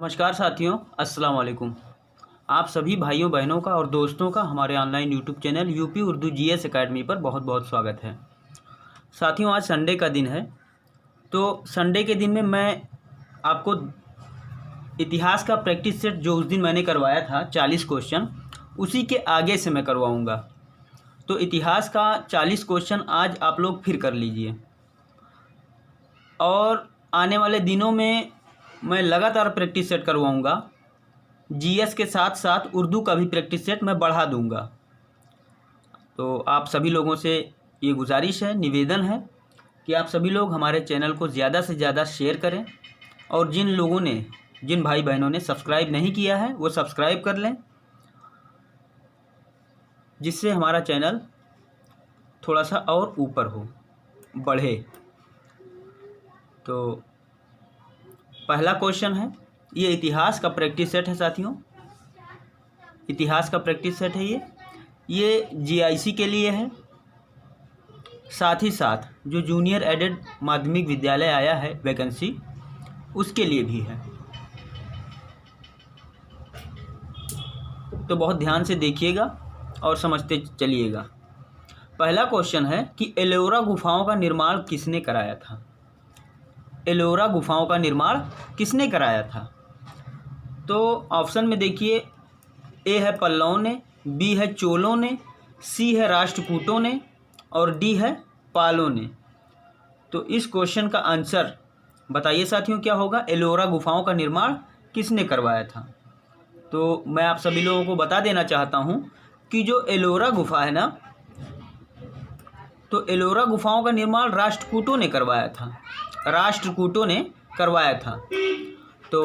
नमस्कार साथियों, अस्सलाम वालेकुम। आप सभी भाइयों बहनों का और दोस्तों का हमारे online YouTube channel UP Urdu GS academy पर बहुत बहुत स्वागत है। साथियों, आज संडे का दिन है, तो संडे के दिन में मैं आपको इतिहास का प्रैक्टिस सेट जो उस दिन मैंने करवाया था 40 क्वेश्चन, उसी के आगे से मैं करवाऊँगा। तो इतिहास का 40 क्वेश्चन आज आप लोग फिर कर लीजिए और आने वाले दिनों में मैं लगातार प्रैक्टिस सेट करवाऊँगा। जीएस के साथ साथ उर्दू का भी प्रैक्टिस सेट मैं बढ़ा दूँगा। तो आप सभी लोगों से ये गुजारिश है, निवेदन है कि आप सभी लोग हमारे चैनल को ज़्यादा से ज़्यादा शेयर करें और जिन भाई बहनों ने सब्सक्राइब नहीं किया है वो सब्सक्राइब कर लें, जिससे हमारा चैनल थोड़ा सा और ऊपर हो, बढ़े। तो पहला क्वेश्चन है, ये इतिहास का प्रैक्टिस सेट है साथियों, इतिहास का प्रैक्टिस सेट है ये जीआईसी के लिए है, साथ ही साथ जो जूनियर एडेड माध्यमिक विद्यालय आया है वैकेंसी, उसके लिए भी है। तो बहुत ध्यान से देखिएगा और समझते चलिएगा। पहला क्वेश्चन है कि एलोरा गुफाओं का निर्माण किसने कराया था? एलोरा गुफाओं का निर्माण किसने कराया था? तो ऑप्शन में देखिए, ए है पल्लवों ने, बी है चोलों ने, सी है राष्ट्रकूटों ने और डी है पालों ने। तो इस क्वेश्चन का आंसर बताइए साथियों, क्या होगा? एलोरा गुफाओं का निर्माण किसने करवाया था? तो मैं आप सभी लोगों को बता देना चाहता हूं कि जो एलोरा गुफा है ना, तो एलोरा गुफाओं का निर्माण राष्ट्रकूटों ने करवाया था, राष्ट्रकूटों ने करवाया था। तो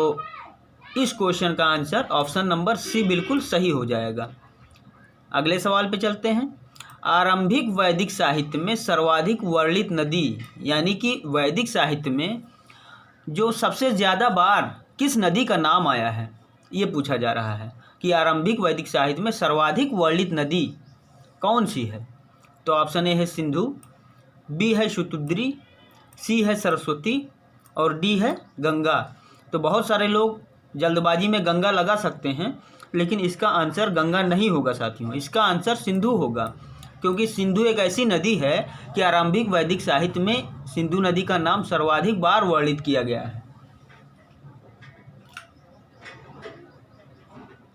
इस क्वेश्चन का आंसर ऑप्शन नंबर सी बिल्कुल सही हो जाएगा। अगले सवाल पे चलते हैं। आरंभिक वैदिक साहित्य में सर्वाधिक वर्णित नदी, यानी कि वैदिक साहित्य में जो सबसे ज़्यादा बार किस नदी का नाम आया है, ये पूछा जा रहा है कि आरंभिक वैदिक साहित्य में सर्वाधिक वर्णित नदी कौन सी है? तो ऑप्शन ए है सिंधु, बी है शतुद्री, सी है सरस्वती और डी है गंगा। तो बहुत सारे लोग जल्दबाजी में गंगा लगा सकते हैं, लेकिन इसका आंसर गंगा नहीं होगा साथियों, इसका आंसर सिंधु होगा, क्योंकि सिंधु एक ऐसी नदी है कि आरंभिक वैदिक साहित्य में सिंधु नदी का नाम सर्वाधिक बार वर्णित किया गया है।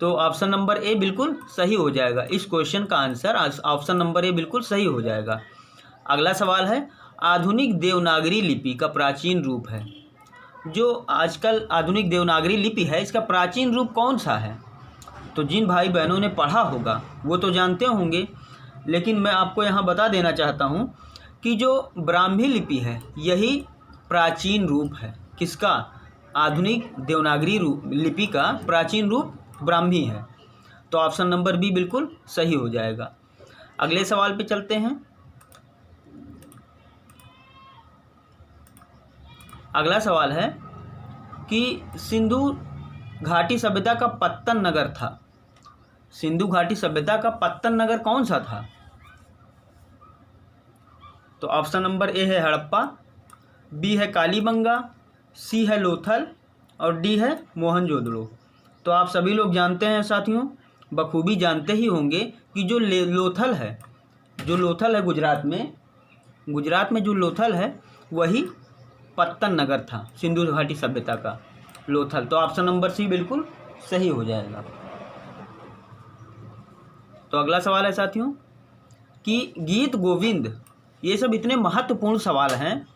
तो ऑप्शन नंबर ए बिल्कुल सही हो जाएगा। इस क्वेश्चन का आंसर ऑप्शन नंबर ए बिल्कुल सही हो जाएगा। अगला सवाल है, आधुनिक देवनागरी लिपि का प्राचीन रूप है। जो आजकल आधुनिक देवनागरी लिपि है, इसका प्राचीन रूप कौन सा है? तो जिन भाई बहनों ने पढ़ा होगा वो तो जानते होंगे, लेकिन मैं आपको यहाँ बता देना चाहता हूँ कि जो ब्राह्मी लिपि है यही प्राचीन रूप है। किसका? आधुनिक देवनागरी लिपि का प्राचीन रूप ब्राह्मी है। तो ऑप्शन नंबर बी बिल्कुल सही हो जाएगा। अगले सवाल पे चलते हैं। अगला सवाल है कि सिंधु घाटी सभ्यता का पत्तन नगर था, सिंधु घाटी सभ्यता का पत्तन नगर कौन सा था? तो ऑप्शन नंबर ए है हड़प्पा, बी है कालीबंगा, सी है लोथल और डी है मोहनजोदड़ो। तो आप सभी लोग जानते हैं साथियों, बखूबी जानते ही होंगे कि जो लोथल है, जो लोथल है गुजरात में जो लोथल है वही पत्तन नगर था, सिंधु घाटी सभ्यता का लोथल। तो ऑप्शन नंबर सी बिल्कुल सही हो जाएगा। तो अगला सवाल है साथियों कि गीत गोविंद, ये सब इतने महत्वपूर्ण सवाल हैं,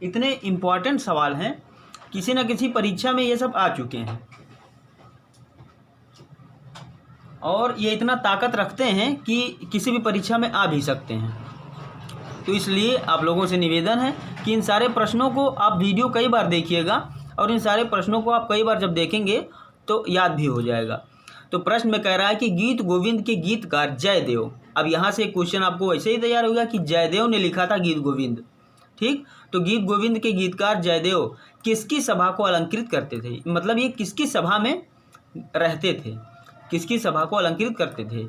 इतने इम्पॉर्टेंट सवाल हैं, किसी न किसी परीक्षा में ये सब आ चुके हैं और ये इतना ताकत रखते हैं कि किसी भी परीक्षा में आ भी सकते हैं। तो इसलिए आप लोगों से निवेदन है कि इन सारे प्रश्नों को आप वीडियो कई बार देखिएगा और इन सारे प्रश्नों को आप कई बार जब देखेंगे तो याद भी हो जाएगा। तो प्रश्न में कह रहा है कि गीत गोविंद के गीतकार जयदेव। अब यहाँ से क्वेश्चन आपको ऐसे ही तैयार होगा कि जयदेव ने लिखा था गीत गोविंद, ठीक। तो गीत गोविंद के गीतकार जयदेव किसकी सभा को अलंकृत करते थे? मतलब ये किसकी सभा में रहते थे, किसकी सभा को अलंकृत करते थे?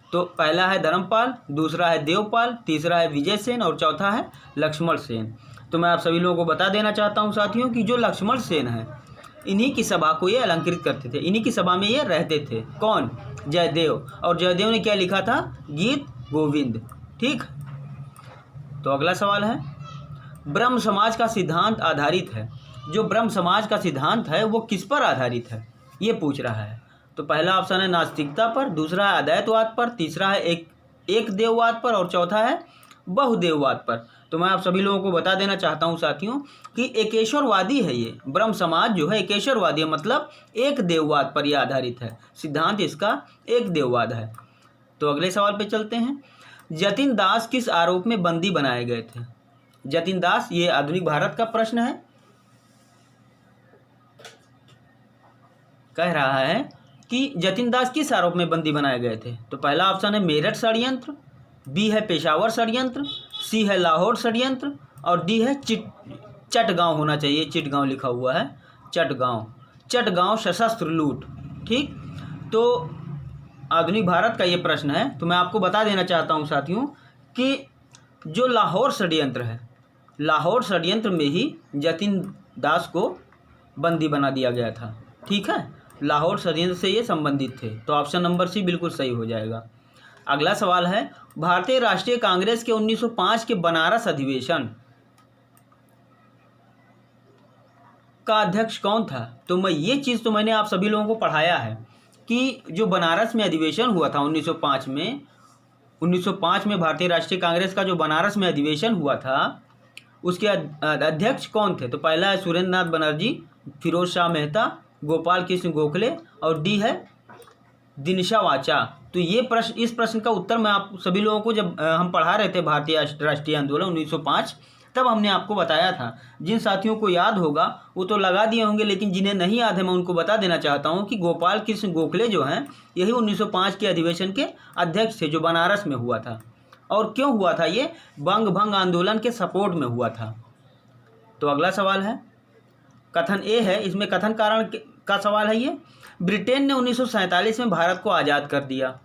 तो पहला है धर्मपाल, दूसरा है देवपाल, तीसरा है विजय सेन और चौथा है लक्ष्मण सेन। तो मैं आप सभी लोगों को बता देना चाहता हूं साथियों कि जो लक्ष्मण सेन है इन्हीं की सभा को ये अलंकृत करते थे, इन्हीं की सभा में ये रहते थे। कौन? जयदेव। और जयदेव ने क्या लिखा था? गीत गोविंद। ठीक। तो अगला सवाल है, ब्रह्म समाज का सिद्धांत आधारित है, जो ब्रह्म समाज का सिद्धांत है वो किस पर आधारित है, ये पूछ रहा है। तो पहला ऑप्शन है नास्तिकता पर, दूसरा है अद्वैतवाद पर, तीसरा है एक देववाद पर, और चौथा है बहुदेववाद पर। तो मैं आप सभी लोगों को बता देना चाहता हूं साथियों कि एकेश्वरवादी है ये ब्रह्म समाज जो है, एकेश्वरवादी है, मतलब एक देववाद पर यह आधारित है, सिद्धांत इसका एक देववाद है। तो अगले सवाल पे चलते हैं, जतिन दास किस आरोप में बंदी बनाए गए थे? जतिन दास, ये आधुनिक भारत का प्रश्न है, कह रहा है कि जतिन दास किस आरोप में बंदी बनाए गए थे? तो पहला ऑप्शन है मेरठ षड्यंत्र, बी है पेशावर षड्यंत्र, सी है लाहौर षड्यंत्र, और डी है चटगांव होना चाहिए, चिटगांव लिखा हुआ है, चटगांव सशस्त्र लूट। ठीक। तो आधुनिक भारत का ये प्रश्न है। तो मैं आपको बता देना चाहता हूँ साथियों कि जो लाहौर षड्यंत्र है, लाहौर षड्यंत्र में ही जतिन दास को बंदी बना दिया गया था। ठीक है, लाहौर षड्यंत्र से ये संबंधित थे। तो ऑप्शन नंबर सी बिल्कुल सही हो जाएगा। अगला सवाल है, भारतीय राष्ट्रीय कांग्रेस के 1905 के बनारस अधिवेशन का अध्यक्ष कौन था? तो ये चीज़ तो मैंने आप सभी लोगों को पढ़ाया है कि जो बनारस में अधिवेशन हुआ था 1905 में भारतीय राष्ट्रीय कांग्रेस का जो बनारस में अधिवेशन हुआ था उसके अध्यक्ष कौन थे? तो पहला है सुरेंद्र नाथ बनर्जी, फिरोज शाह मेहता, गोपाल कृष्ण गोखले, और डी है दिनशा वाचा। तो ये प्रश्न, इस प्रश्न का उत्तर मैं आप सभी लोगों को जब हम पढ़ा रहे थे भारतीय राष्ट्रीय आंदोलन 1905, तब हमने आपको बताया था। जिन साथियों को याद होगा वो तो लगा दिए होंगे, लेकिन जिन्हें नहीं याद है मैं उनको बता देना चाहता हूँ कि गोपाल कृष्ण गोखले जो हैं यही 1905 के अधिवेशन के अध्यक्ष थे जो बनारस में हुआ था। और क्यों हुआ था? ये बंग भंग आंदोलन के सपोर्ट में हुआ था। तो अगला सवाल है, कथन ए है, इसमें कथन कारण का सवाल है ये। ब्रिटेन ने 1947 में भारत को आज़ाद कर दिया।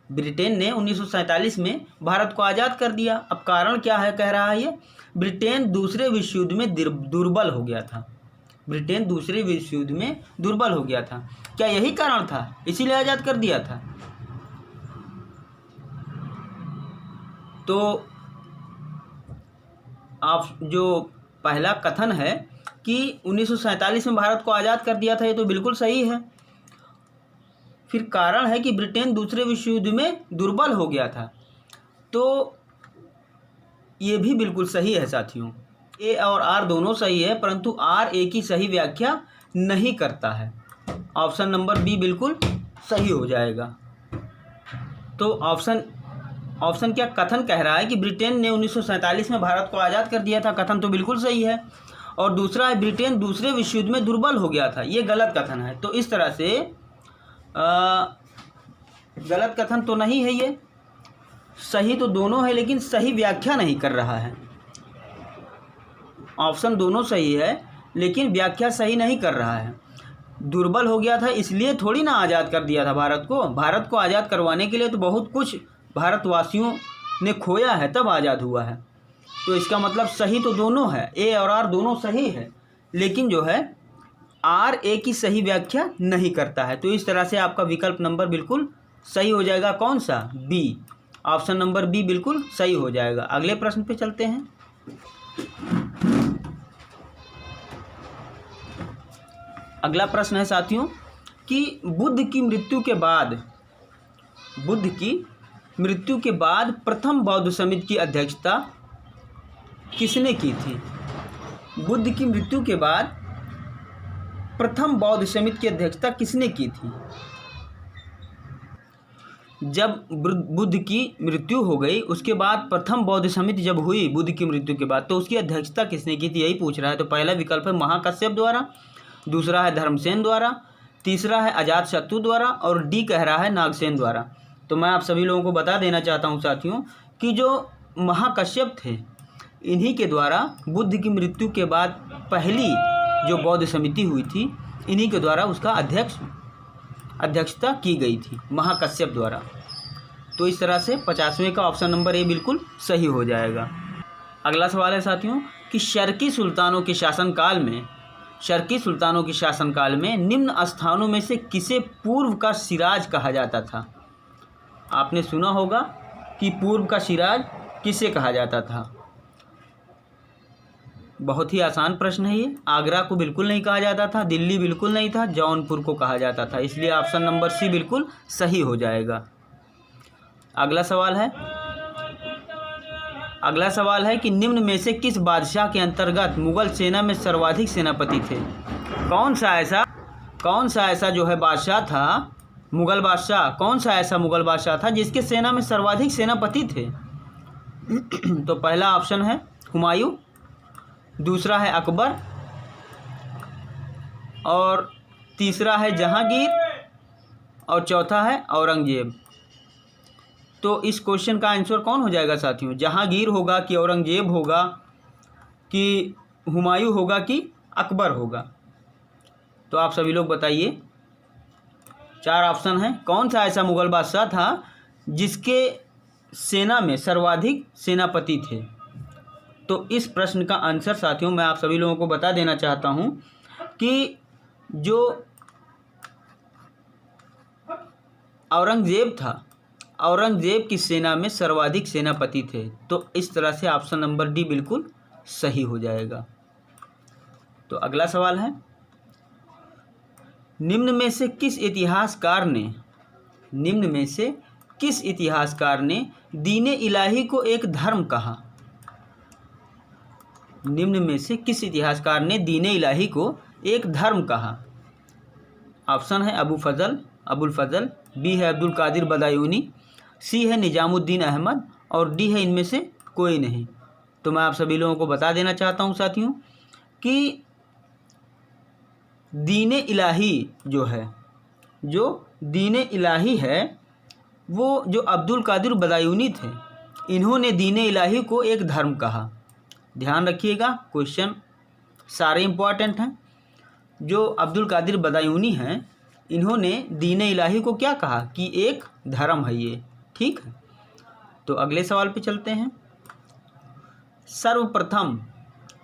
ब्रिटेन ने 1947 में भारत को आज़ाद कर दिया। अब कारण क्या है? कह रहा है ये ब्रिटेन दूसरे विश्व युद्ध में दुर्बल हो गया था। ब्रिटेन दूसरे विश्व युद्ध में दुर्बल हो गया था। क्या यही कारण था, इसीलिए आज़ाद कर दिया था? तो आप जो पहला कथन है कि 1947 में भारत को आज़ाद कर दिया था, ये तो बिल्कुल सही है। फिर कारण है कि ब्रिटेन दूसरे विश्व युद्ध में दुर्बल हो गया था, तो ये भी बिल्कुल सही है साथियों। ए और आर दोनों सही है, परंतु आर ए की सही व्याख्या नहीं करता है। ऑप्शन नंबर बी बिल्कुल सही हो जाएगा। तो ऑप्शन क्या कथन कह रहा है कि ब्रिटेन ने 1947 में भारत को आज़ाद कर दिया था, कथन तो बिल्कुल सही है। और दूसरा है ब्रिटेन दूसरे विश्व युद्ध में दुर्बल हो गया था, ये गलत कथन है। तो इस तरह से गलत कथन तो नहीं है, ये सही तो दोनों है, लेकिन सही व्याख्या नहीं कर रहा है। ऑप्शन दोनों सही है लेकिन व्याख्या सही नहीं कर रहा है। दुर्बल हो गया था इसलिए थोड़ी ना आज़ाद कर दिया था भारत को। भारत को आज़ाद करवाने के लिए तो बहुत कुछ भारतवासियों ने खोया है, तब आज़ाद हुआ है। तो इसका मतलब सही तो दोनों है, ए और आर दोनों सही है, लेकिन जो है आर ए की सही व्याख्या नहीं करता है। तो इस तरह से आपका विकल्प नंबर बिल्कुल सही हो जाएगा। कौन सा? बी। ऑप्शन नंबर बी बिल्कुल सही हो जाएगा। अगले प्रश्न पे चलते हैं। अगला प्रश्न है साथियों कि बुद्ध की मृत्यु के बाद प्रथम बौद्ध समिति की अध्यक्षता किसने की थी? बुद्ध की मृत्यु के बाद प्रथम बौद्ध समिति की अध्यक्षता किसने की थी? जब बुद्ध की मृत्यु हो गई उसके बाद प्रथम बौद्ध समिति जब हुई बुद्ध की मृत्यु के बाद, तो उसकी अध्यक्षता किसने की थी, यही पूछ रहा है। तो पहला विकल्प है महाकश्यप द्वारा, दूसरा है धर्मसेन द्वारा, तीसरा है अजातशत्रु द्वारा, और डी कह रहा है नागसेन द्वारा। तो मैं आप सभी लोगों को बता देना चाहता हूँ साथियों कि जो महाकश्यप थे इन्हीं के द्वारा बुद्ध की मृत्यु के बाद पहली जो बौद्ध समिति हुई थी, इन्हीं के द्वारा उसका अध्यक्षता की गई थी, महाकश्यप द्वारा। तो इस तरह से 50वें का ऑप्शन नंबर ए बिल्कुल सही हो जाएगा। अगला सवाल है साथियों कि शर्की सुल्तानों के शासनकाल में शर्की सुल्तानों के शासनकाल में निम्न स्थानों में से किसे पूर्व का सिराज कहा जाता था? आपने सुना होगा कि पूर्व का सिराज किसे कहा जाता था। बहुत ही आसान प्रश्न है ये। आगरा को बिल्कुल नहीं कहा जाता था, दिल्ली बिल्कुल नहीं था, जौनपुर को कहा जाता था, इसलिए ऑप्शन नंबर सी बिल्कुल सही हो जाएगा। अगला सवाल है कि निम्न में से किस बादशाह के अंतर्गत मुगल सेना में सर्वाधिक सेनापति थे? कौन सा ऐसा जो है बादशाह था, मुगल बादशाह, कौन सा ऐसा मुगल बादशाह था जिसके सेना में सर्वाधिक सेनापति थे? तो पहला ऑप्शन है हुमायूं, दूसरा है अकबर और तीसरा है जहांगीर और चौथा है औरंगजेब। तो इस क्वेश्चन का आंसर कौन हो जाएगा साथियों? जहांगीर होगा कि औरंगजेब होगा कि हुमायूं होगा कि अकबर होगा? तो आप सभी लोग बताइए। 4 ऑप्शन हैं। कौन सा ऐसा मुगल बादशाह था जिसके सेना में सर्वाधिक सेनापति थे? तो इस प्रश्न का आंसर साथियों मैं आप सभी लोगों को बता देना चाहता हूं कि जो औरंगजेब था, औरंगजेब की सेना में सर्वाधिक सेनापति थे। तो इस तरह से ऑप्शन नंबर डी बिल्कुल सही हो जाएगा। तो अगला सवाल है, निम्न में से किस इतिहासकार ने दीन इलाही को एक धर्म कहा? निम्न में से किस इतिहासकार ने दीन इलाही को एक धर्म कहा? ऑप्शन है अबुल फजल, बी है अब्दुल कादिर बदायूनी, सी है निजामुद्दीन अहमद और डी है इनमें से कोई नहीं। तो मैं आप सभी लोगों को बता देना चाहता हूं साथियों कि दीन इलाही है वो जो अब्दुल कादिर बदायूनी थे, इन्होंने दीन इलाही को एक धर्म कहा। ध्यान रखिएगा, क्वेश्चन सारे इम्पॉर्टेंट हैं। जो अब्दुल कादिर बदायूनी हैं, इन्होंने दीन इलाही को क्या कहा कि एक धर्म है ये। ठीक है, तो अगले सवाल पे चलते हैं। सर्वप्रथम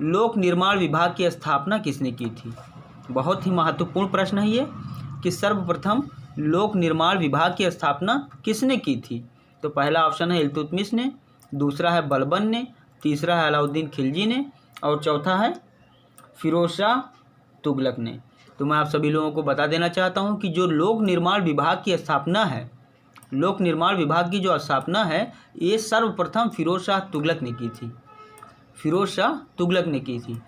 लोक निर्माण विभाग की स्थापना किसने की थी? बहुत ही महत्वपूर्ण प्रश्न है ये कि सर्वप्रथम लोक निर्माण विभाग की स्थापना किसने की थी? तो पहला ऑप्शन है इल्तुतमिश ने, दूसरा है बलबन ने, तीसरा है अलाउद्दीन खिलजी ने और चौथा है फिरोज शाह तुगलक ने। तो मैं आप सभी लोगों को बता देना चाहता हूं कि जो लोक निर्माण विभाग की स्थापना है, लोक निर्माण विभाग की जो स्थापना है, ये सर्वप्रथम फिरोज शाह तुगलक ने की थी।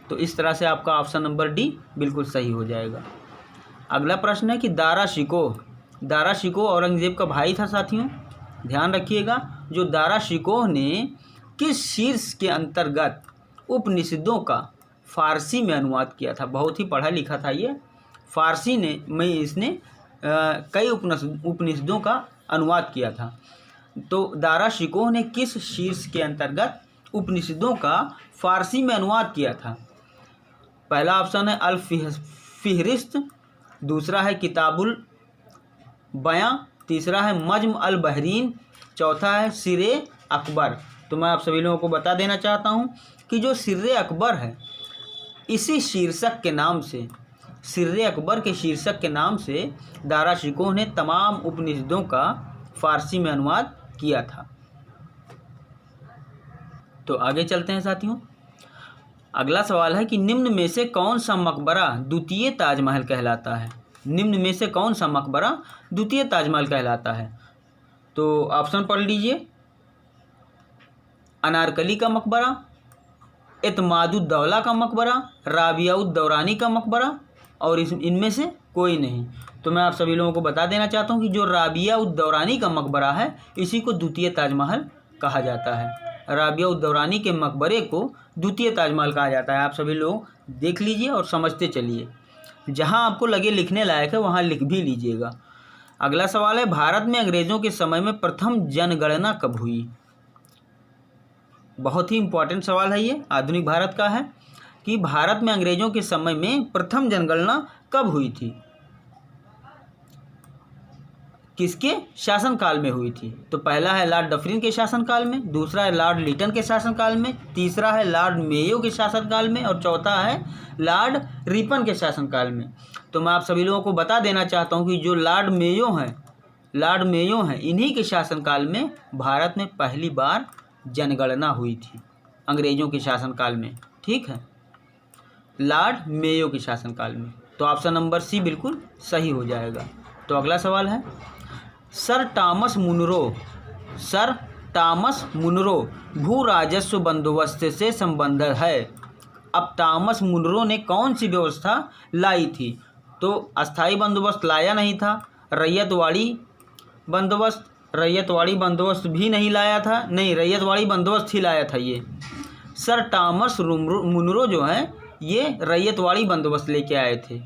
तो इस तरह से आपका ऑप्शन नंबर डी बिल्कुल सही हो जाएगा। अगला प्रश्न है कि दारा शिकोह औरंगजेब का भाई था साथियों। ध्यान रखिएगा, जो दारा शिकोह ने किस शीर्ष के अंतर्गत उपनिषदों का फारसी में अनुवाद किया था? बहुत ही पढ़ा लिखा था ये, फारसी में इसने कई उपनिषदों का अनुवाद किया था। तो दारा शिकोह ने किस शीर्ष के अंतर्गत उपनिषदों का फारसी में अनुवाद किया था? पहला ऑप्शन है अल फिहरिस्त, दूसरा है किताबुल बयां, तीसरा है मज्म अल बहरीन, चौथा है सिरे अकबर। तो मैं आप सभी लोगों को बता देना चाहता हूं कि जो सिरे अकबर है, इसी शीर्षक के नाम से, सिर्रे अकबर के शीर्षक के नाम से दारा शिकोह ने तमाम उपनिषदों का फारसी में अनुवाद किया था। तो आगे चलते हैं साथियों। अगला सवाल है कि निम्न में से कौन सा मकबरा द्वितीय ताजमहल कहलाता है? निम्न में से कौन सा मकबरा द्वितीय ताजमहल कहलाता है? तो ऑप्शन पढ़ लीजिए। अनारकली का मकबरा, एतमादुद्दौला का मकबरा, राबियाउद्दौरानी का मकबरा और इनमें से कोई नहीं। तो मैं आप सभी लोगों को बता देना चाहता हूं कि जो राबियाउद्दौरानी का मकबरा है, इसी को द्वितीय ताजमहल कहा जाता है। राबियाउद्दौरानी के मकबरे को द्वितीय ताजमहल कहा जाता है। आप सभी लोग देख लीजिए और समझते चलिए, जहां आपको लगे लिखने लायक है वहां लिख भी लीजिएगा। अगला सवाल है, भारत में अंग्रेजों के समय में प्रथम जनगणना कब हुई? बहुत ही इंपॉर्टेंट सवाल है ये, आधुनिक भारत का है कि भारत में अंग्रेजों के समय में प्रथम जनगणना कब हुई थी? किसके शासनकाल में हुई थी? तो पहला है लॉर्ड डफरिन के शासनकाल में, दूसरा है लॉर्ड लिटन के शासनकाल में, तीसरा है लॉर्ड मेयो के शासनकाल में और चौथा है लॉर्ड रिपन के शासनकाल में। तो मैं आप सभी लोगों को बता देना चाहता हूँ कि जो लॉर्ड मेयो हैं इन्हीं के शासनकाल में भारत में पहली बार जनगणना हुई थी, अंग्रेज़ों के शासनकाल में। ठीक है, लॉर्ड मेयो के शासनकाल में। तो ऑप्शन नंबर सी बिल्कुल सही हो जाएगा। तो अगला सवाल है, सर टॉमस मुनरो भू राजस्व बंदोबस्त से संबंधित है। अब टॉमस मुनरो ने कौन सी व्यवस्था लाई थी? तो अस्थाई बंदोबस्त लाया नहीं था, रैयतवाड़ी बंदोबस्त भी नहीं लाया था, नहीं रैयतवाड़ी बंदोबस्त ही लाया था ये। सर टॉमस मुनरो जो है ये रैयतवाड़ी बंदोबस्त लेके आए थे।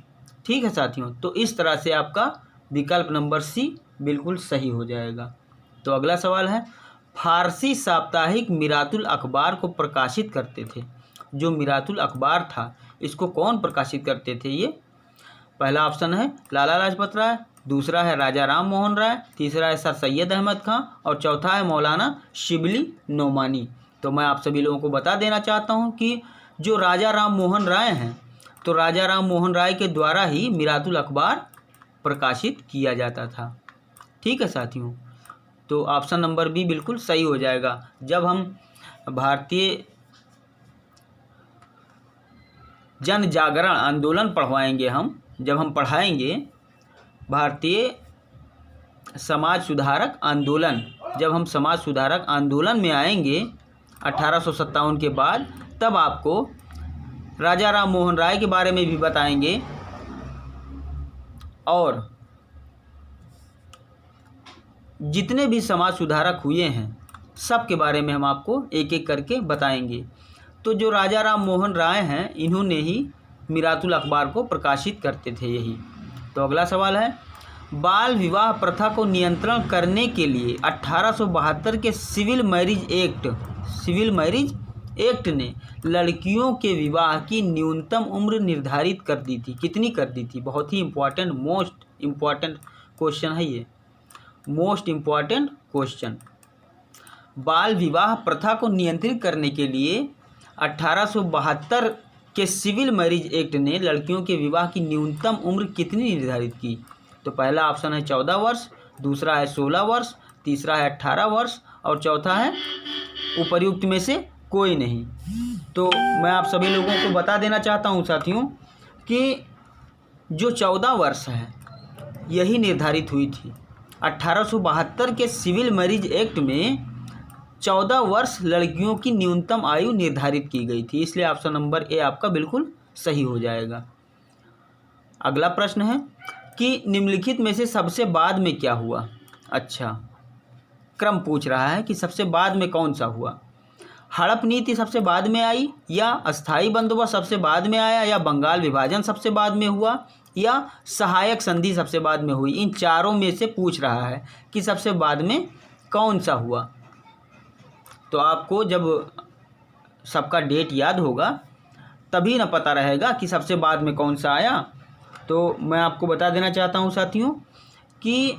ठीक है साथियों, तो इस तरह से आपका विकल्प नंबर सी बिल्कुल सही हो जाएगा। तो अगला सवाल है, फारसी साप्ताहिक मिरातुल अखबार को प्रकाशित करते थे। जो मिरातुल अखबार था इसको कौन प्रकाशित करते थे? ये पहला ऑप्शन है लाला लाजपत राय, दूसरा है राजा राम मोहन राय, तीसरा है सर सैयद अहमद खां और चौथा है मौलाना शिबली नोमानी। तो मैं आप सभी लोगों को बता देना चाहता हूँ कि जो राजा राम मोहन राय हैं, तो राजा राम मोहन राय के द्वारा ही मिरातुल अखबार प्रकाशित किया जाता था। ठीक है साथियों, तो ऑप्शन नंबर बी बिल्कुल सही हो जाएगा। जब हम भारतीय जन जागरण आंदोलन पढ़वाएंगे, जब हम पढ़ाएंगे भारतीय समाज सुधारक आंदोलन, जब हम समाज सुधारक आंदोलन में आएंगे 1857 के बाद, तब आपको राजा राम मोहन राय के बारे में भी बताएंगे और जितने भी समाज सुधारक हुए हैं सब के बारे में हम आपको एक एक करके बताएंगे। तो जो राजा राम मोहन राय हैं इन्होंने ही मिरातुल अखबार को प्रकाशित करते थे यही। तो अगला सवाल है, बाल विवाह प्रथा को नियंत्रण करने के लिए 1872 के सिविल मैरिज एक्ट ने लड़कियों के विवाह की न्यूनतम उम्र निर्धारित कर दी थी। कितनी कर दी थी? बहुत ही इम्पोर्टेंट, मोस्ट इम्पॉर्टेंट क्वेश्चन है ये, मोस्ट इम्पॉर्टेंट क्वेश्चन। बाल विवाह प्रथा को नियंत्रित करने के लिए 1872 के सिविल मैरिज एक्ट ने लड़कियों के विवाह की न्यूनतम उम्र कितनी निर्धारित की? तो पहला ऑप्शन है 14 वर्ष, दूसरा है 16 वर्ष, तीसरा है 18 वर्ष और चौथा है उपर्युक्त में से कोई नहीं। तो मैं आप सभी लोगों को बता देना चाहता हूं साथियों कि जो 14 वर्ष है यही निर्धारित हुई थी। 1872 के सिविल मैरिज एक्ट में 14 वर्ष लड़कियों की न्यूनतम आयु निर्धारित की गई थी, इसलिए ऑप्शन नंबर ए आपका बिल्कुल सही हो जाएगा। अगला प्रश्न है कि निम्नलिखित में से सबसे बाद में क्या हुआ? अच्छा, क्रम पूछ रहा है कि सबसे बाद में कौन सा हुआ। हड़प नीति सबसे बाद में आई, या अस्थाई बंदोबस्त सबसे बाद में आया, या बंगाल विभाजन सबसे बाद में हुआ, या सहायक संधि सबसे बाद में हुई। इन चारों में से पूछ रहा है कि सबसे बाद में कौन सा हुआ। तो आपको जब सबका डेट याद होगा तभी ना पता रहेगा कि सबसे बाद में कौन सा आया। तो मैं आपको बता देना चाहता हूं साथियों कि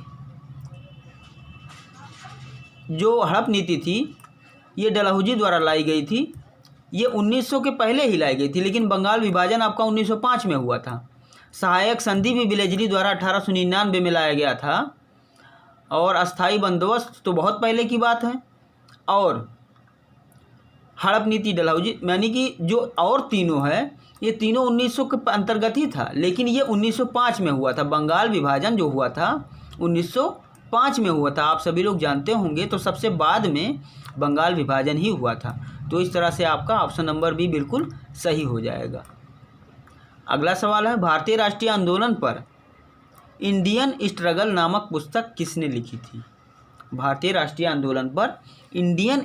जो हड़प नीति थी ये डलहौजी द्वारा लाई गई थी। ये 1900 के पहले ही लाई गई थी, लेकिन बंगाल विभाजन आपका 1905 में हुआ था। सहायक संधि भी विलेजरी द्वारा 1899 में लाया गया था और अस्थाई बंदोबस्त तो बहुत पहले की बात है। और हड़प नीति डलहौजी, यानी कि जो और तीनों है ये तीनों 1900 के अंतर्गत ही था, लेकिन ये 1905 में हुआ था। बंगाल विभाजन जो हुआ था 1905 में हुआ था, आप सभी लोग जानते होंगे। तो सबसे बाद में बंगाल विभाजन ही हुआ था। तो इस तरह से आपका ऑप्शन नंबर बी बिल्कुल सही हो जाएगा। अगला सवाल है, भारतीय राष्ट्रीय आंदोलन पर इंडियन स्ट्रगल नामक पुस्तक किसने लिखी थी? भारतीय राष्ट्रीय आंदोलन पर इंडियन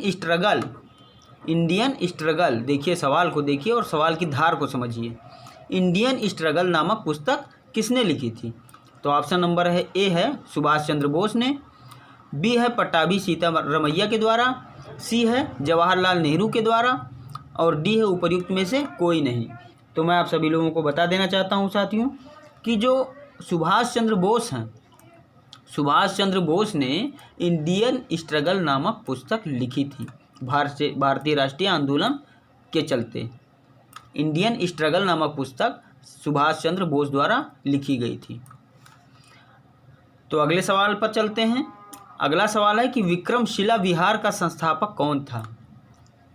स्ट्रगल, देखिए सवाल को देखिए और सवाल की धार को समझिए। इंडियन स्ट्रगल नामक पुस्तक किसने लिखी थी? तो ऑप्शन नंबर है ए है सुभाष चंद्र बोस ने, बी है पट्टाभी सीतारमैया के द्वारा, सी है जवाहरलाल नेहरू के द्वारा और डी है उपर्युक्त में से कोई नहीं। तो मैं आप सभी लोगों को बता देना चाहता हूं साथियों कि जो सुभाष चंद्र बोस हैं सुभाष चंद्र बोस ने इंडियन स्ट्रगल नामक पुस्तक लिखी थी भारतीय राष्ट्रीय आंदोलन के चलते। इंडियन स्ट्रगल नामक पुस्तक सुभाष चंद्र बोस द्वारा लिखी गई थी। तो अगले सवाल पर चलते हैं। अगला सवाल है कि विक्रमशिला विहार का संस्थापक कौन था।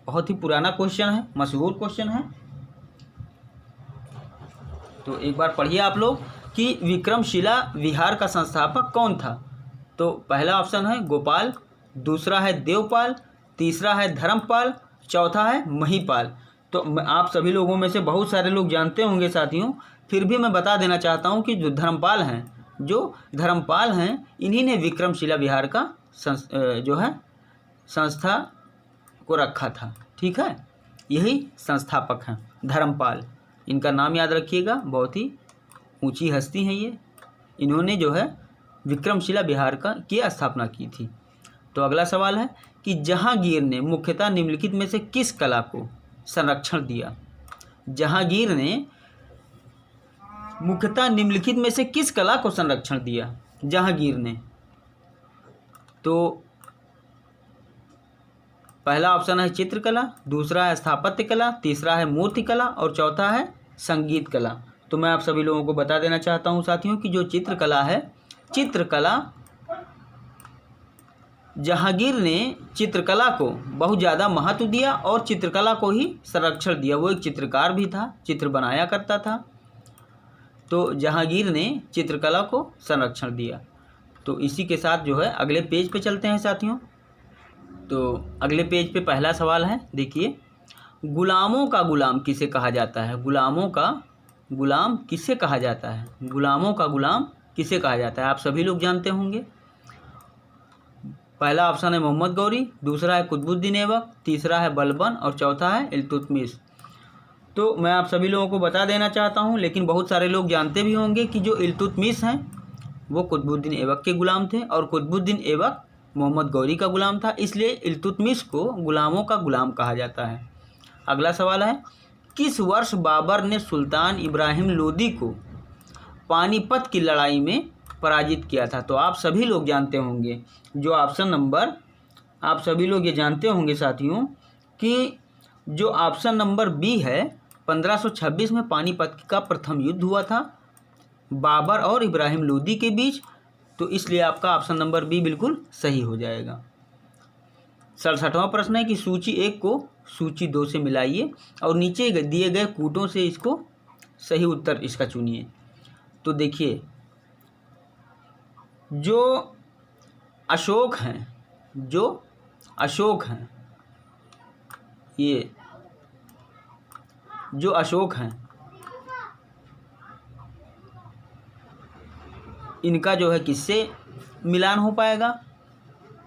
बहुत ही पुराना क्वेश्चन है, मशहूर क्वेश्चन है। तो एक बार पढ़िए आप लोग कि विक्रमशिला विहार का संस्थापक कौन था। तो पहला ऑप्शन है गोपाल, दूसरा है देवपाल, तीसरा है धर्मपाल, चौथा है महिपाल। तो आप सभी लोगों में से बहुत सारे लोग जानते होंगे साथियों, फिर भी मैं बता देना चाहता हूं कि जो धर्मपाल हैं इन्हीं ने विक्रमशिला विहार का संस्था को रखा था। ठीक है, यही संस्थापक हैं धर्मपाल। इनका नाम याद रखिएगा, बहुत ही ऊंची हस्ती हैं ये। इन्होंने जो है विक्रमशिला विहार की स्थापना की थी। तो अगला सवाल है कि जहांगीर ने मुख्यतः निम्नलिखित में से किस कला को संरक्षण दिया। जहांगीर ने मुख्यतः निम्नलिखित में से किस कला को संरक्षण दिया जहांगीर ने। तो पहला ऑप्शन है चित्रकला, दूसरा है स्थापत्य कला, तीसरा है मूर्तिकला और चौथा है संगीत कला। तो मैं आप सभी लोगों को बता देना चाहता हूं साथियों कि जो चित्रकला जहांगीर ने चित्रकला को बहुत ज़्यादा महत्व दिया और चित्रकला को ही संरक्षण दिया। वो एक चित्रकार भी था, चित्र बनाया करता था। तो जहांगीर ने चित्रकला को संरक्षण दिया। तो इसी के साथ जो है अगले पेज पे चलते हैं साथियों। तो अगले पेज पे पहला सवाल है, देखिए, गुलामों का गुलाम किसे कहा जाता है। गुलामों का गुलाम किसे कहा जाता है। गुलामों का गुलाम किसे कहा जाता है, आप सभी लोग जानते होंगे। पहला ऑप्शन है मोहम्मद गौरी, दूसरा है कुतुबुद्दीन ऐबक, तीसरा है बलबन और चौथा है इल्तुतमिश। तो मैं आप सभी लोगों को बता देना चाहता हूं, लेकिन बहुत सारे लोग जानते भी होंगे कि जो इल्तुतमिश हैं वो कुतुबुद्दीन ऐबक के गुलाम थे और कुतुबुद्दीन ऐबक मोहम्मद गौरी का गुलाम था, इसलिए इल्तुतमिश को गुलामों का गुलाम कहा जाता है। अगला सवाल है, किस वर्ष बाबर ने सुल्तान इब्राहिम लोदी को पानीपत की लड़ाई में पराजित किया था। तो आप सभी लोग जानते होंगे, जो ऑप्शन नंबर, आप सभी लोग ये जानते होंगे साथियों कि जो ऑप्शन नंबर बी है 1526 में पानीपत का प्रथम युद्ध हुआ था बाबर और इब्राहिम लोदी के बीच। तो इसलिए आपका ऑप्शन नंबर बी बिल्कुल सही हो जाएगा। 67वां प्रश्न है कि सूची 1 को सूची 2 से मिलाइए और नीचे दिए गए कूटों से इसको सही उत्तर इसका चुनिए। तो देखिए, जो अशोक हैं ये जो अशोक हैं इनका जो है किससे मिलान हो पाएगा,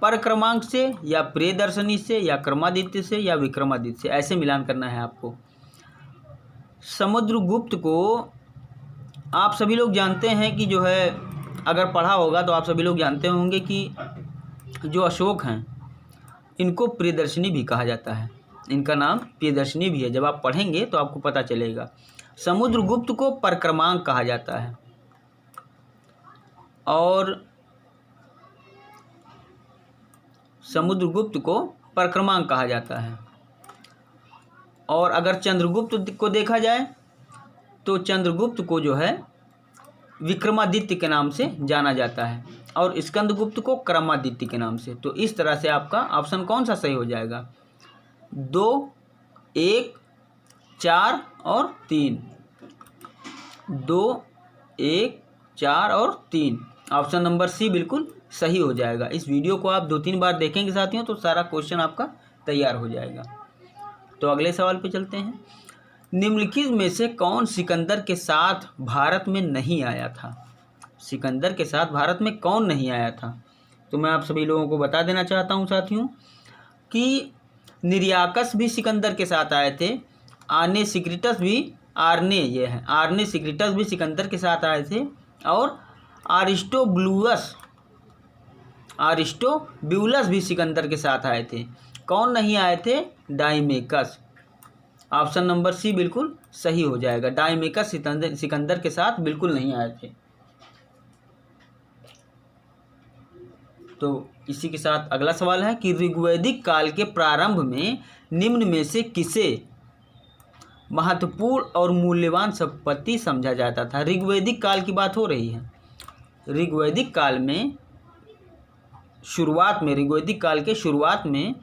पर क्रमांक से या प्रियदर्शनी से या क्रमादित्य से या विक्रमादित्य से, ऐसे मिलान करना है आपको। समुद्रगुप्त को आप सभी लोग जानते हैं कि जो है, अगर पढ़ा होगा तो आप सभी लोग जानते होंगे कि जो अशोक हैं इनको प्रियदर्शनी भी कहा जाता है, इनका नाम प्रियदर्शनी भी है। जब आप पढ़ेंगे तो आपको पता चलेगा। समुद्रगुप्त को परक्रमांक कहा जाता है और समुद्रगुप्त को परक्रमांक कहा जाता है। और अगर चंद्रगुप्त को देखा जाए तो चंद्रगुप्त को जो है विक्रमादित्य के नाम से जाना जाता है और स्कंदगुप्त को क्रमादित्य के नाम से। तो इस तरह से आपका ऑप्शन कौन सा सही हो जाएगा, 2, 1, 4 और 3। 2, 1, 4 और 3, ऑप्शन नंबर सी बिल्कुल सही हो जाएगा। इस वीडियो को आप 2-3 बार देखेंगे साथियों तो सारा क्वेश्चन आपका तैयार हो जाएगा। तो अगले सवाल पे चलते हैं। निम्नलिखित में से कौन सिकंदर के साथ भारत में नहीं आया था। सिकंदर के साथ भारत में कौन नहीं आया था। तो मैं आप सभी लोगों को बता देना चाहता हूं साथियों कि निर्याकस भी सिकंदर के साथ आए थे, आर्ने सिक्रिटस भी सिकंदर के साथ आए थे और आरिस्टोब्यूलस भी सिकंदर के साथ आए थे। कौन नहीं आए थे, डायमेकस। ऑप्शन नंबर सी बिल्कुल सही हो जाएगा। डायमेकस सिकंदर के साथ बिल्कुल नहीं आए थे। तो इसी के साथ अगला सवाल है कि ऋग्वैदिक काल के प्रारंभ में निम्न में से किसे महत्वपूर्ण और मूल्यवान संपत्ति समझा जाता था। ऋग्वैदिक काल की बात हो रही है। ऋग्वैदिक काल में ऋग्वैदिक काल के शुरुआत में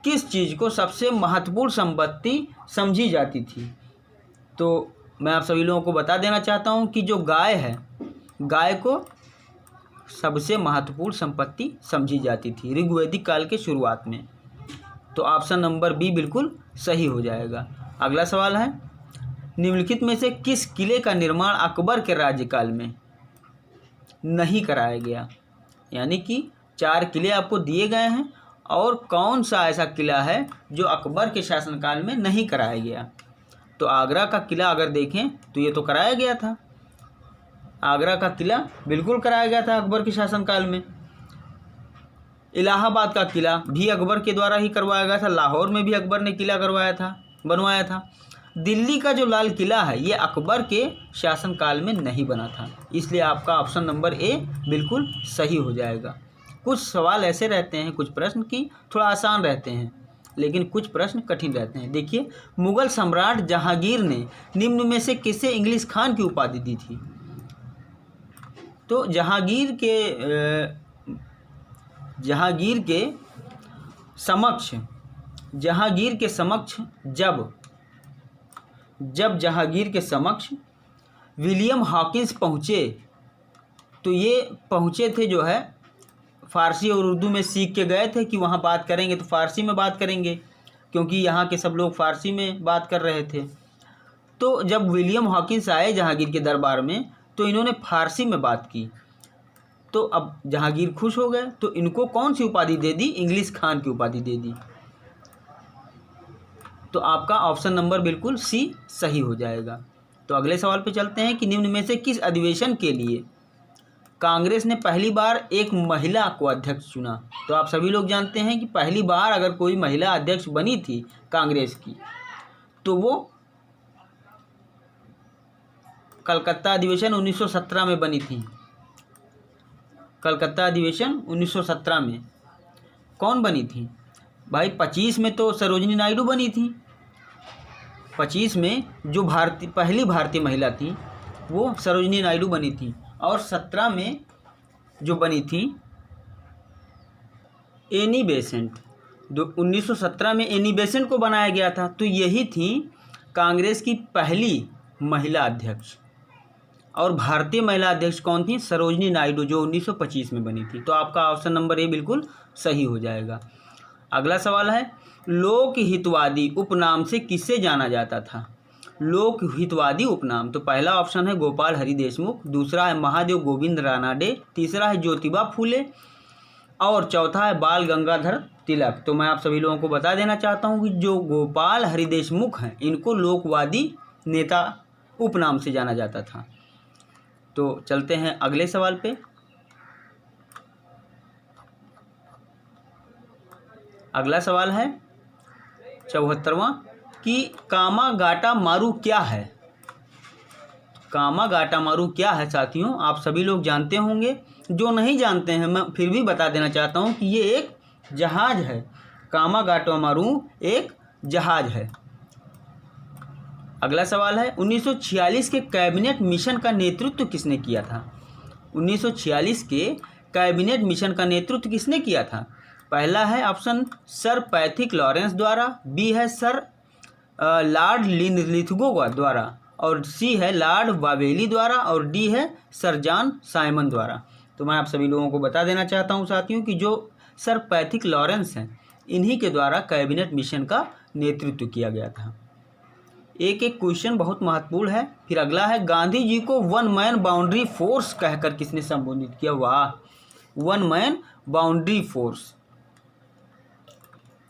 किस चीज़ को सबसे महत्वपूर्ण संपत्ति समझी जाती थी। तो मैं आप सभी लोगों को बता देना चाहता हूं कि जो गाय है, गाय को सबसे महत्वपूर्ण संपत्ति समझी जाती थी ऋग्वैदिक काल के शुरुआत में। तो ऑप्शन नंबर बी बिल्कुल सही हो जाएगा। अगला सवाल है निम्नलिखित में से किस किले का निर्माण अकबर के राज्यकाल में नहीं कराया गया। यानी कि 4 किले आपको दिए गए हैं और कौन सा ऐसा किला है जो अकबर के शासनकाल में नहीं कराया गया। तो आगरा का किला अगर देखें तो ये तो कराया गया था। आगरा का किला बिल्कुल कराया गया था अकबर के शासनकाल में। इलाहाबाद का किला भी अकबर के द्वारा ही करवाया गया था। लाहौर में भी अकबर ने किला बनवाया था। दिल्ली का जो लाल किला है ये अकबर के शासनकाल में नहीं बना था। इसलिए आपका ऑप्शन नंबर ए बिल्कुल सही हो जाएगा। कुछ सवाल ऐसे रहते हैं, कुछ प्रश्न की थोड़ा आसान रहते हैं लेकिन कुछ प्रश्न कठिन रहते हैं। देखिए, मुगल सम्राट जहांगीर ने निम्न में से किसे इंग्लिश खान की उपाधि दी थी। तो जहांगीर के समक्ष जब जहांगीर के समक्ष विलियम हॉकिंस पहुँचे तो ये पहुँचे थे जो है फ़ारसी और उर्दू में सीख के गए थे कि वहाँ बात करेंगे तो फ़ारसी में बात करेंगे, क्योंकि यहाँ के सब लोग फ़ारसी में बात कर रहे थे। तो जब विलियम हॉकिंस आए जहांगीर के दरबार में तो इन्होंने फ़ारसी में बात की। तो अब जहांगीर खुश हो गए तो इनको कौन सी उपाधि दे दी, इंग्लिश खान की उपाधि दे दी। तो आपका ऑप्शन नंबर बिल्कुल सी सही हो जाएगा। तो अगले सवाल पे चलते हैं कि निम्न में से किस अधिवेशन के लिए कांग्रेस ने पहली बार एक महिला को अध्यक्ष चुना। तो आप सभी लोग जानते हैं कि पहली बार अगर कोई महिला अध्यक्ष बनी थी कांग्रेस की तो वो कलकत्ता अधिवेशन 1917 में बनी थी। कलकत्ता अधिवेशन 1917 में कौन बनी थी भाई। 25 में तो सरोजिनी नायडू बनी थी। 25 में जो पहली भारतीय महिला थी वो सरोजिनी नायडू बनी थी। और 17 में जो बनी थी एनी बेसेंट। 1917 में एनी बेसेंट को बनाया गया था। तो यही थी कांग्रेस की पहली महिला अध्यक्ष। और भारतीय महिला अध्यक्ष कौन थी, सरोजिनी नायडू, जो 1925 में बनी थी। तो आपका ऑप्शन नंबर ए बिल्कुल सही हो जाएगा। अगला सवाल है लोक हितवादी उपनाम से किसे जाना जाता था। लोक हितवादी उपनाम, तो पहला ऑप्शन है गोपाल हरि देशमुख, दूसरा है महादेव गोविंद रानाडे, तीसरा है ज्योतिबा फूले और चौथा है बाल गंगाधर तिलक। तो मैं आप सभी लोगों को बता देना चाहता हूं कि जो गोपाल हरि देशमुख हैं इनको लोकवादी नेता उपनाम से जाना जाता था। तो चलते हैं अगले सवाल पे। अगला सवाल है 74वां कि कामागाटा मारू क्या है। कामागाटा मारू क्या है साथियों, आप सभी लोग जानते होंगे। जो नहीं जानते हैं मैं फिर भी बता देना चाहता हूं कि ये एक जहाज है। कामागाटा मारू एक जहाज है। अगला सवाल है 1946 के कैबिनेट मिशन का नेतृत्व किसने किया था। 1946 के कैबिनेट मिशन का नेतृत्व किसने किया था। पहला है ऑप्शन सर पैथिक लॉरेंस द्वारा, बी है सर लॉर्ड लिथगो द्वारा, और सी है लॉर्ड वावेली द्वारा, और डी है सर जॉन साइमन द्वारा। तो मैं आप सभी लोगों को बता देना चाहता हूं साथियों कि जो सर पैथिक लॉरेंस हैं इन्हीं के द्वारा कैबिनेट मिशन का नेतृत्व किया गया था। एक एक क्वेश्चन बहुत महत्वपूर्ण है। फिर अगला है गांधी जी को 1 मैन बाउंड्री फोर्स कहकर किसने संबोधित किया। वाह, 1 man boundary force.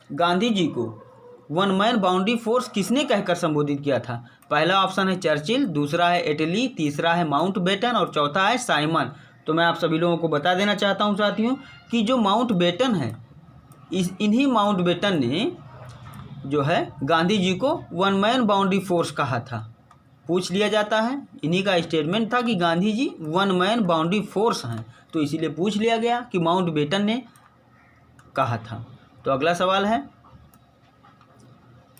Gandhi ji को 1 मैन बाउंड्री फोर्स किसने कहकर संबोधित किया था। पहला ऑप्शन है चर्चिल, दूसरा है एटली, तीसरा है माउंटबेटन और चौथा है साइमन। तो मैं आप सभी लोगों को बता देना चाहता हूं साथियों कि जो माउंटबेटन है इन्हीं माउंटबेटन ने जो है गांधी जी को 1 मैन बाउंड्री फोर्स कहा था। पूछ लिया जाता है। इन्हीं का स्टेटमेंट था कि Gandhi ji one man boundary force हैं, तो इसीलिए पूछ लिया गया कि माउंटबेटन ने कहा था। तो अगला सवाल है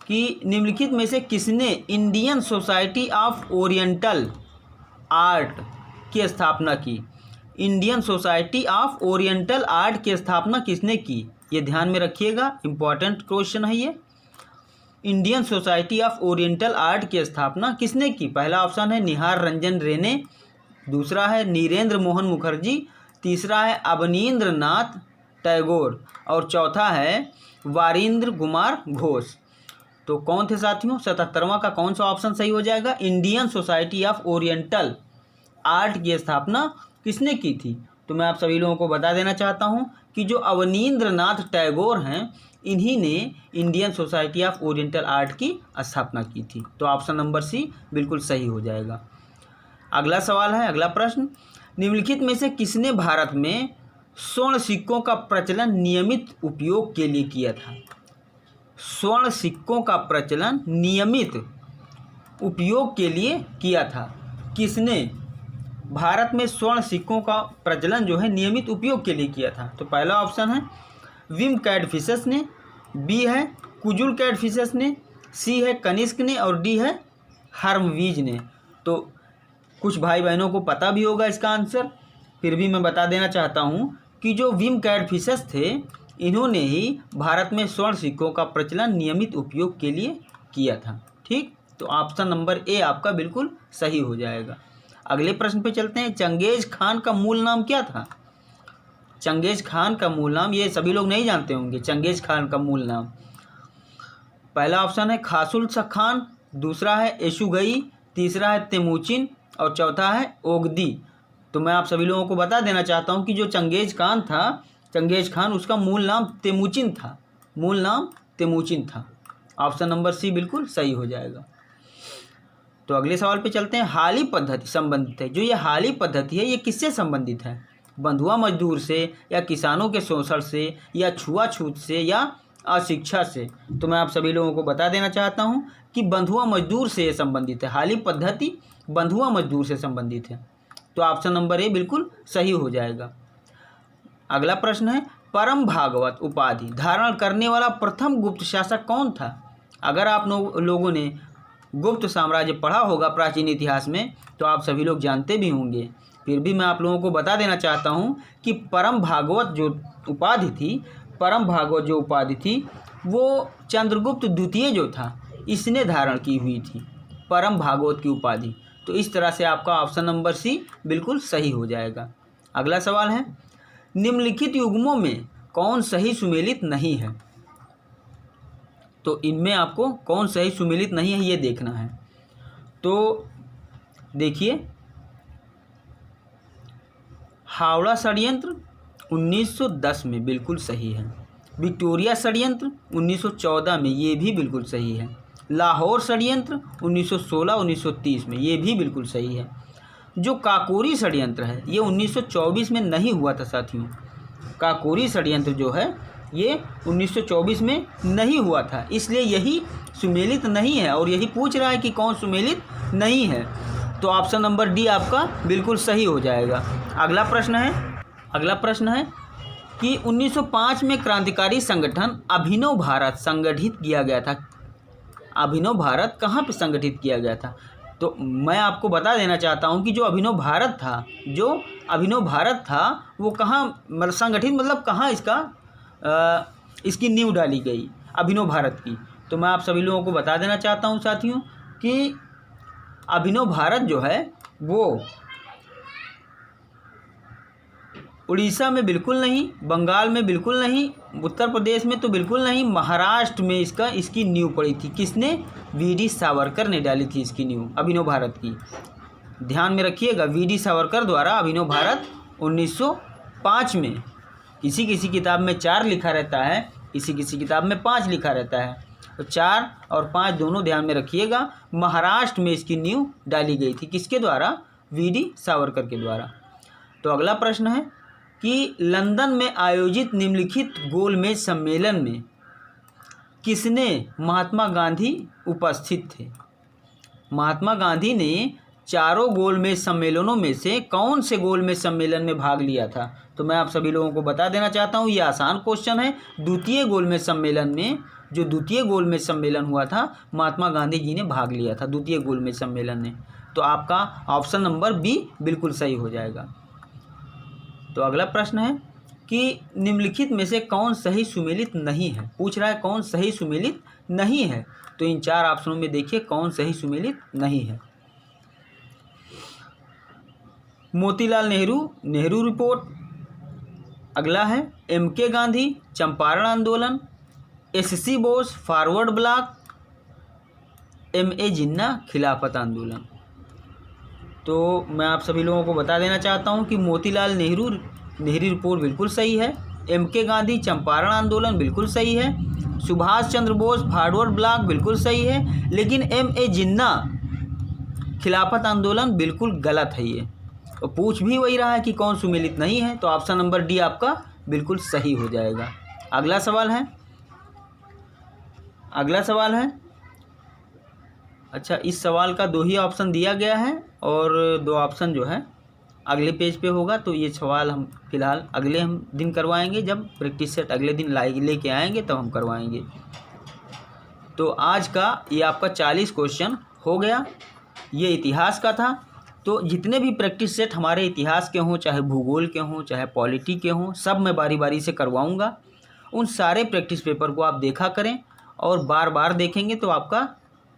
कि निम्नलिखित में से किसने Indian society of oriental art की स्थापना की? Indian society of oriental art की स्थापना किसने की? ये ध्यान में रखिएगा, इंपॉर्टेंट क्वेश्चन है ये। Indian society of oriental art की स्थापना किसने की? पहला ऑप्शन है निहार रंजन रेने, दूसरा है नीरेंद्र मोहन मुखर्जी, तीसरा है अवनींद्र नाथ टैगोर और चौथा है वारिंद्र कुमार घोष। तो कौन थे साथियों? 77वां का कौन सा ऑप्शन सही हो जाएगा? Indian society of oriental art की स्थापना किसने की थी? तो मैं आप सभी लोगों को बता देना चाहता हूं कि जो अवनींद्र नाथ टैगोर हैं, इन्हीं ने Indian society of oriental art की स्थापना की थी। तो ऑप्शन नंबर सी बिल्कुल सही हो जाएगा। अगला सवाल है, अगला प्रश्न, निम्नलिखित में से किसने भारत में स्वर्ण सिक्कों का प्रचलन नियमित उपयोग के लिए किया था? स्वर्ण सिक्कों का प्रचलन नियमित उपयोग के लिए किया था। किसने भारत में स्वर्ण सिक्कों का प्रचलन जो है नियमित उपयोग के लिए किया था? तो पहला ऑप्शन है विम कैडफिशस ने, बी है कुजुल कैडफिशस ने, सी है कनिष्क ने और डी है हर्मवीज ने। तो कुछ भाई बहनों को पता भी होगा इसका आंसर, फिर भी मैं बता देना चाहता हूँ कि जो विम कैडफिशस थे, इन्होंने ही भारत में स्वर्ण सिक्कों का प्रचलन नियमित उपयोग के लिए किया था। ठीक, तो ऑप्शन नंबर ए आपका बिल्कुल सही हो जाएगा। अगले प्रश्न पे चलते हैं। चंगेज खान का मूल नाम क्या था? चंगेज खान का मूल नाम, ये सभी लोग नहीं जानते होंगे चंगेज खान का मूल नाम। पहला ऑप्शन है खासुल खान, दूसरा है एशुगई, तीसरा है तेमुचिन और चौथा है ओगदी। तो मैं आप सभी लोगों को बता देना चाहता हूँ कि जो चंगेज खान था, चंगेज खान, उसका मूल नाम तेमुचिन था, मूल नाम तेमुचिन था। ऑप्शन नंबर सी बिल्कुल सही हो जाएगा। तो अगले सवाल पे चलते हैं। हाली पद्धति संबंधित है, जो ये हाली पद्धति है ये किससे संबंधित है? बंधुआ मजदूर से या किसानों के शोषण से या छुआछूत से या अशिक्षा से? तो मैं आप सभी लोगों को बता देना चाहता हूँ कि बंधुआ मजदूर से ये संबंधित है। हाली पद्धति बंधुआ मजदूर से संबंधित है। तो ऑप्शन नंबर ए बिल्कुल सही हो जाएगा। अगला प्रश्न है, परम भागवत उपाधि धारण करने वाला प्रथम गुप्त शासक कौन था? अगर आप लोगों ने गुप्त साम्राज्य पढ़ा होगा प्राचीन इतिहास में, तो आप सभी लोग जानते भी होंगे, फिर भी मैं आप लोगों को बता देना चाहता हूं कि परम भागवत जो उपाधि थी, परम भागवत जो उपाधि थी वो चंद्रगुप्त द्वितीय जो था, इसने धारण की हुई थी परम भागवत की उपाधि। तो इस तरह से आपका ऑप्शन नंबर सी बिल्कुल सही हो जाएगा। अगला सवाल है, निम्नलिखित युग्मों में कौन सही सुमेलित नहीं है? तो इनमें आपको कौन सही सुमेलित नहीं है ये देखना है। तो देखिए, हावड़ा षड्यंत्र 1910 में बिल्कुल सही है। विक्टोरिया षड्यंत्र 1914 में ये भी बिल्कुल सही है। लाहौर षड्यंत्र 1916-1930 में ये भी बिल्कुल सही है। जो काकोरी षड्यंत्र है ये 1924 में नहीं हुआ था साथियों। काकोरी षड्यंत्र जो है ये 1924 में नहीं हुआ था, इसलिए यही सुमेलित नहीं है और यही पूछ रहा है कि कौन सुमेलित नहीं है। तो ऑप्शन नंबर डी आपका बिल्कुल सही हो जाएगा। अगला प्रश्न है कि 1905 में क्रांतिकारी संगठन अभिनव भारत संगठित किया गया था। अभिनव भारत कहाँ पे संगठित किया गया था? तो मैं आपको बता देना चाहता हूँ कि जो अभिनव भारत था वो कहाँ मतलब संगठित, मतलब कहाँ इसकी नींव डाली गई अभिनव भारत की। तो मैं आप सभी लोगों को बता देना चाहता हूँ साथियों कि अभिनव भारत जो है वो उड़ीसा में बिल्कुल नहीं, बंगाल में बिल्कुल नहीं, उत्तर प्रदेश में तो बिल्कुल नहीं, महाराष्ट्र में इसकी नींव पड़ी थी। किसने? वीडी सावरकर ने डाली थी इसकी नींव अभिनव भारत की। ध्यान में रखिएगा, वीडी सावरकर द्वारा अभिनव भारत 1905 में, किसी किसी किताब में 4 लिखा रहता है, किसी किसी किताब में 5 लिखा रहता है, तो 4 और 5 दोनों ध्यान में रखिएगा। महाराष्ट्र में इसकी नींव डाली गई थी, किसके द्वारा? वीडी सावरकर के द्वारा। तो अगला प्रश्न है कि लंदन में आयोजित निम्नलिखित गोलमेज सम्मेलन में किसने महात्मा गांधी उपस्थित थे? महात्मा गांधी ने चारों गोलमेज सम्मेलनों में से कौन से गोलमेज सम्मेलन में भाग लिया था? तो मैं आप सभी लोगों को बता देना चाहता हूँ, ये आसान क्वेश्चन है। द्वितीय गोलमेज सम्मेलन में, जो द्वितीय गोलमेज सम्मेलन हुआ था, महात्मा गांधी जी ने भाग लिया था द्वितीय गोलमेज सम्मेलन में। तो आपका ऑप्शन नंबर बी बिल्कुल सही हो जाएगा। तो अगला प्रश्न है कि निम्नलिखित में से कौन सही सुमेलित नहीं है? पूछ रहा है कौन सही सुमेलित नहीं है। तो इन 4 ऑप्शनों में देखिए कौन सही सुमेलित नहीं है। मोतीलाल नेहरू रिपोर्ट। अगला है एम.के. गांधी चंपारण आंदोलन, S C. Bose forward bloc, M A. Jinnah खिलाफत आंदोलन। तो मैं आप सभी लोगों को बता देना चाहता हूं कि मोतीलाल नेहरू रिपोर्ट बिल्कुल सही है, एम.के. गांधी चंपारण आंदोलन बिल्कुल सही है, सुभाष चंद्र बोस फॉरवर्ड ब्लॉक बिल्कुल सही है, लेकिन एम.ए. जिन्ना खिलाफत आंदोलन बिल्कुल गलत है। ये तो पूछ भी वही रहा है कि कौन सुमेलित नहीं है, तो ऑप्शन नंबर डी आपका बिल्कुल सही हो जाएगा। अगला सवाल है अच्छा, इस सवाल का 2 ही ऑप्शन दिया गया है और 2 ऑप्शन जो है अगले पेज पे होगा। तो ये सवाल हम फिलहाल अगले दिन करवाएंगे, जब प्रैक्टिस सेट अगले दिन लेके आएंगे तब हम करवाएंगे। तो आज का ये आपका 40 क्वेश्चन हो गया, ये इतिहास का था। तो जितने भी प्रैक्टिस सेट हमारे इतिहास के हों, चाहे भूगोल के हों, चाहे पॉलिटी के हों, सब मैं बारी बारी से करवाऊंगा। उन सारे प्रैक्टिस पेपर को आप देखा करें और बार बार देखेंगे तो आपका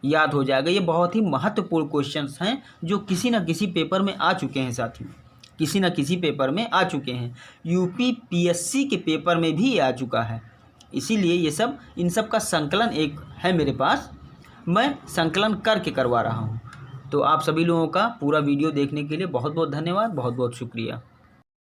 याद हो जाएगा। ये बहुत ही महत्वपूर्ण क्वेश्चंस हैं जो किसी न किसी पेपर में आ चुके हैं साथियों, किसी न किसी पेपर में आ चुके हैं। यूपी पीएससी के पेपर में भी आ चुका है। इसीलिए ये सब, इन सब का संकलन एक है मेरे पास, मैं संकलन करके करवा रहा हूँ। तो आप सभी लोगों का पूरा वीडियो देखने के लिए बहुत बहुत धन्यवाद, बहुत बहुत शुक्रिया।